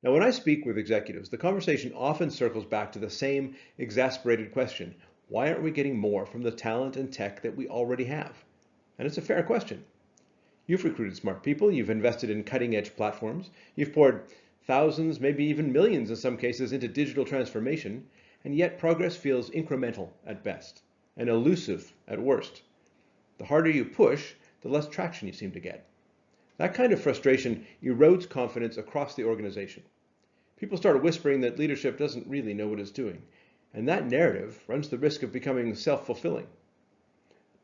Now, when I speak with executives, the conversation often circles back to the same exasperated question: why aren't we getting more from the talent and tech that we already have? And it's a fair question. You've recruited smart people, you've invested in cutting edge platforms, you've poured thousands, maybe even millions in some cases, into digital transformation, and yet progress feels incremental at best and elusive at worst. The harder you push, the less traction you seem to get. That kind of frustration erodes confidence across the organization. People start whispering that leadership doesn't really know what it's doing, and that narrative runs the risk of becoming self-fulfilling.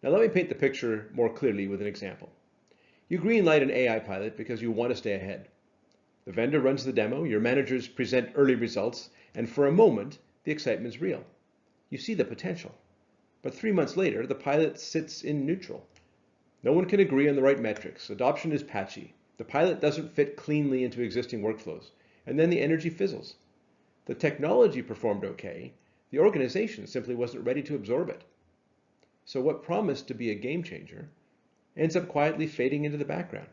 Now let me paint the picture more clearly with an example. You greenlight an AI pilot because you want to stay ahead. The vendor runs the demo, your managers present early results, and for a moment, the excitement's real. You see the potential. But 3 months later, the pilot sits in neutral. No one can agree on the right metrics. Adoption is patchy. The pilot doesn't fit cleanly into existing workflows. And then the energy fizzles. The technology performed okay. The organization simply wasn't ready to absorb it. So what promised to be a game changer ends up quietly fading into the background.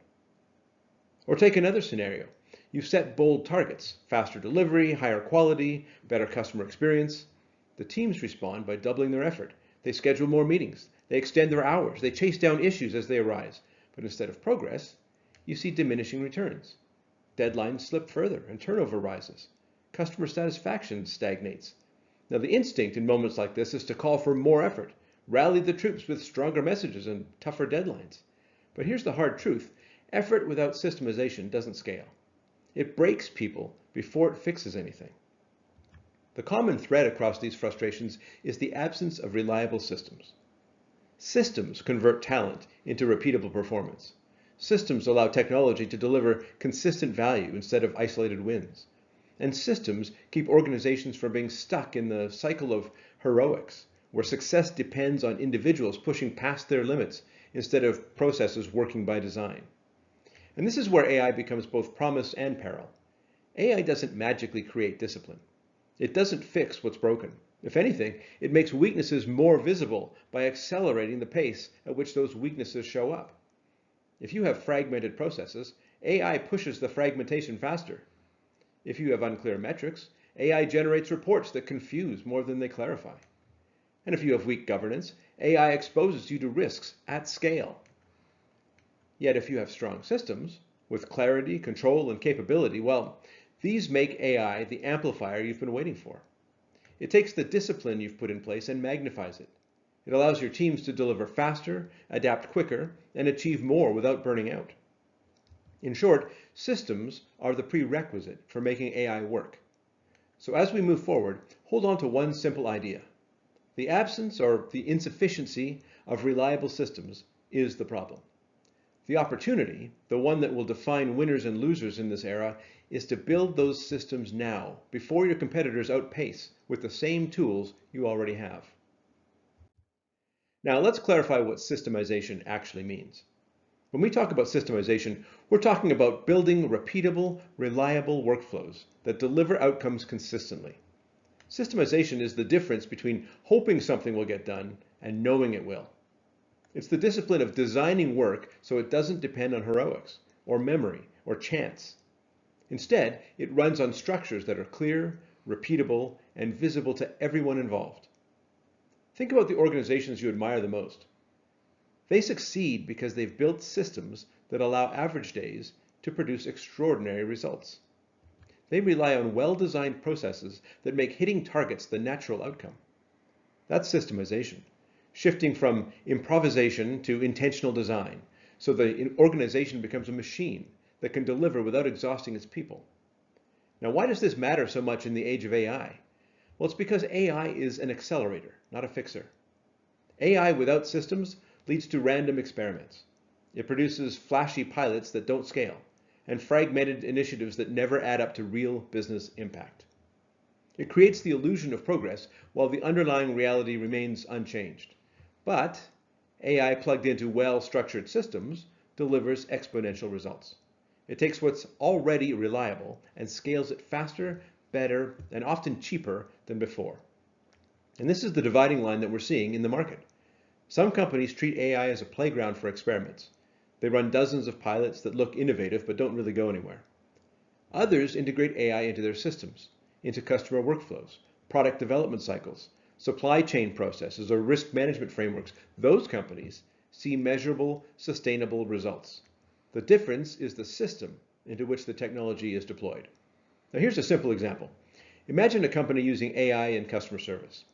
Or take another scenario. You've set bold targets: faster delivery, higher quality, better customer experience. The teams respond by doubling their effort. They schedule more meetings. They extend their hours. They chase down issues as they arise. But instead of progress, you see diminishing returns. Deadlines slip further and turnover rises. Customer satisfaction stagnates. Now, the instinct in moments like this is to call for more effort, rally the troops with stronger messages and tougher deadlines. But here's the hard truth: effort without systemization doesn't scale. It breaks people before it fixes anything. The common thread across these frustrations is the absence of reliable systems. Systems convert talent into repeatable performance. Systems allow technology to deliver consistent value instead of isolated wins. And systems keep organizations from being stuck in the cycle of heroics, where success depends on individuals pushing past their limits instead of processes working by design. And this is where AI becomes both promise and peril. AI doesn't magically create discipline. It doesn't fix what's broken. If anything, it makes weaknesses more visible by accelerating the pace at which those weaknesses show up. If you have fragmented processes, AI pushes the fragmentation faster. If you have unclear metrics, AI generates reports that confuse more than they clarify. And if you have weak governance, AI exposes you to risks at scale. Yet if you have strong systems with clarity, control, and capability, well, these make AI the amplifier you've been waiting for. It takes the discipline you've put in place and magnifies it. It allows your teams to deliver faster, adapt quicker, and achieve more without burning out. In short, systems are the prerequisite for making AI work. So as we move forward, hold on to one simple idea: the absence or the insufficiency of reliable systems is the problem. The opportunity, the one that will define winners and losers in this era, is to build those systems now, before your competitors outpace with the same tools you already have. Now let's clarify what systemization actually means. When we talk about systemization, we're talking about building repeatable, reliable workflows that deliver outcomes consistently. Systemization is the difference between hoping something will get done and knowing it will. It's the discipline of designing work so it doesn't depend on heroics, or memory, or chance. Instead, it runs on structures that are clear, repeatable, and visible to everyone involved. Think about the organizations you admire the most. They succeed because they've built systems that allow average days to produce extraordinary results. They rely on well-designed processes that make hitting targets the natural outcome. That's systemization, shifting from improvisation to intentional design, so the organization becomes a machine that can deliver without exhausting its people. Now, why does this matter so much in the age of AI? Well, it's because AI is an accelerator, not a fixer. AI without systems leads to random experiments. It produces flashy pilots that don't scale, and fragmented initiatives that never add up to real business impact. It creates the illusion of progress while the underlying reality remains unchanged. But AI plugged into well-structured systems delivers exponential results. It takes what's already reliable and scales it faster, better, and often cheaper than before. And this is the dividing line that we're seeing in the market. Some companies treat AI as a playground for experiments. They run dozens of pilots that look innovative but don't really go anywhere. Others integrate AI into their systems, into customer workflows, product development cycles, supply chain processes, or risk management frameworks. Those companies see measurable, sustainable results. The difference is the system into which the technology is deployed. Now here's a simple example. Imagine a company using AI in customer service.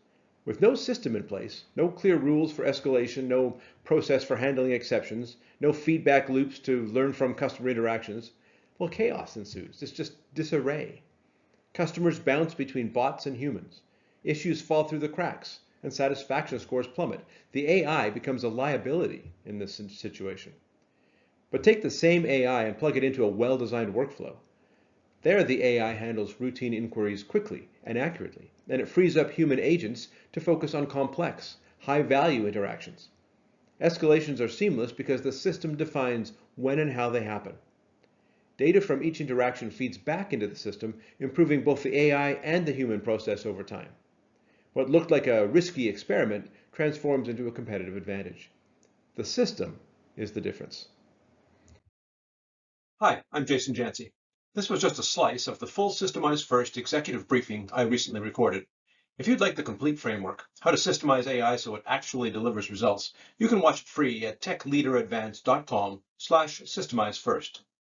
With no system in place, no clear rules for escalation, no process for handling exceptions, no feedback loops to learn from customer interactions, well, chaos ensues. It's just disarray. Customers bounce between bots and humans. Issues fall through the cracks, and satisfaction scores plummet. The AI becomes a liability in this situation. But take the same AI and plug it into a well-designed workflow. There, the AI handles routine inquiries quickly and accurately, and it frees up human agents to focus on complex, high-value interactions. Escalations are seamless because the system defines when and how they happen. Data from each interaction feeds back into the system, improving both the AI and the human process over time. What looked like a risky experiment transforms into a competitive advantage. The system is the difference. Hi, I'm Jason Jancy. This was just a slice of the full Systemize First executive briefing I recently recorded. If you'd like the complete framework, how to systemize AI so it actually delivers results, you can watch it free at techleaderadvance.com/systemizefirst.